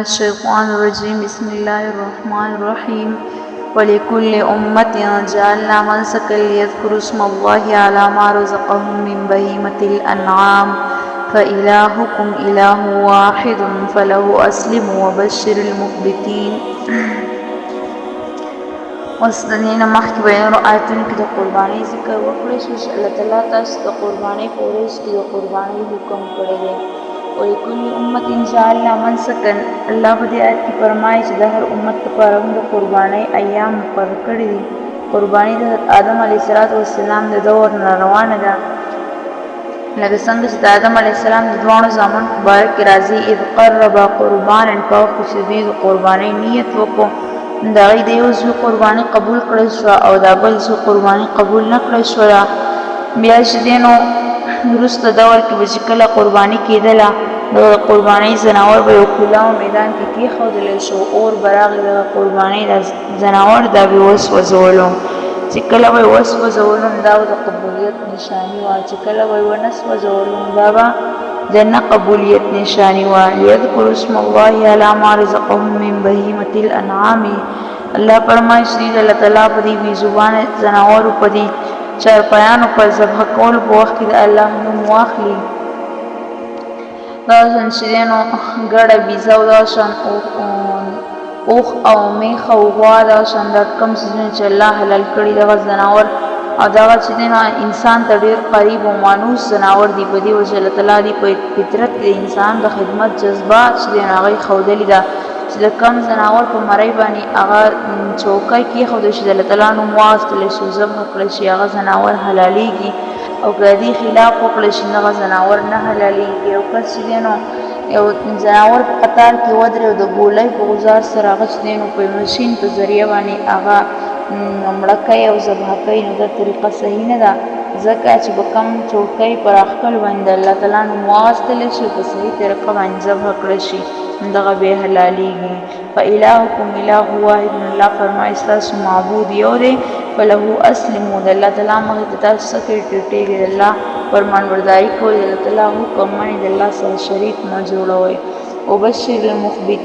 الشيطان الرجيم بسم الله الرحمن الرحيم ولكل أمة جعلنا منسكا ليذكروا اسم الله على ما رزقهم من بهيمة الأنعام فإلهكم إله واحد فله أسلموا وبشر المخبتين. اوس د دې نه مخکې به نورو آیتونو کې د قربانۍ ذکر وکړی شو چې الله تعالی تاسو د قربانۍ په ورځ کې د قربانۍ حکم کړی دی. ولکل امت جعلنا منسکا، الله په دې آیت کې فرمایي چې د هر امت لپاره موږ د قربانۍ ایام مقرر کړي دي. قرباني د آدم علیه السلام د دور نه روانه ده، لکه څنګه چې د آدم علیه السلام د دواړو زامنو په باره کې راځي اذ قربا قربانا، په وخت چې دوی د قربانۍ نیت وکړو، د هغې د یو زوی قرباني قبول کړل شوه او د بل زوی قرباني قبول نه کړل شوله. بیا چې دی نو وروسته دور کې به چې کله قرباني کېدله، د قربانۍ ځناور به یو کلاو میدان کې کېښودلی شو، اور به راغی د قربانۍ د ځناور دا به وسوځولو. چې کله به یې وسوځولو نو دا به د قبولیت نشاني وه، چې کله به یې ونه سوځولو نو دا به د نه قبولیت نشاني وه. لیذکروا اسم الله علی ما رزقهم من بهیمة الانعام، الله فرمایي چې دوی د الله تعالی په دې بې زبانه ځناورو په دې چارپایانو په ذبح کولو په وخت کې د الله نوم واخلي. دا شان چې دی نو ګډه بیزه او دا شان اوښ او میخ او غوا، دا شان دا کوم څیزونه چې الله حلال کړي دغه ځناور او دغه چې دی نو انسان ته ډېر قریب او مانوس ځناور دي. په دې وجه الله تعالی دې په فطرت کې د انسان د خدمت جذبه چې دی نو هغه یې ښودلې ده چې د کوم ځناور په مرۍ باندې هغه چوکۍ کېښودل شي، د الله تعالی نوم واخیستلی شي، ذبح کړی شي، هغه ځناور حلالېږي. او که د دې خلاف وکړی شي نو هغه ځناور نه حلالېږي. یو کس چې دی نو یو ځناور په قطار کې ودرېد او د ګولۍ په غوزار سره هغه چې دی نو په ماشین په ذریعه باندې هغه مړه کوي او ذبح کوي، نو دا طریقه صحیح نه ده، ځکه چې به کوم چوکۍ پر اخکل باندې د الله تعالی نوم واخیستلی شي، په صحیح طریقه باندې ذبح کړی شي، دغه بیا حلالېږي. فإلهکم اله واحد، الله فرمایي ستاسو معبود یو دی. فله اسلموا، د الله تعالی مخې ته تاسو څه کوئ ټیټېږئ، د الله فرمانبرداري کوئ، د الله تعالی حکم منئ، د الله سره شریک مه جوړوئ. وبشر المخبتین.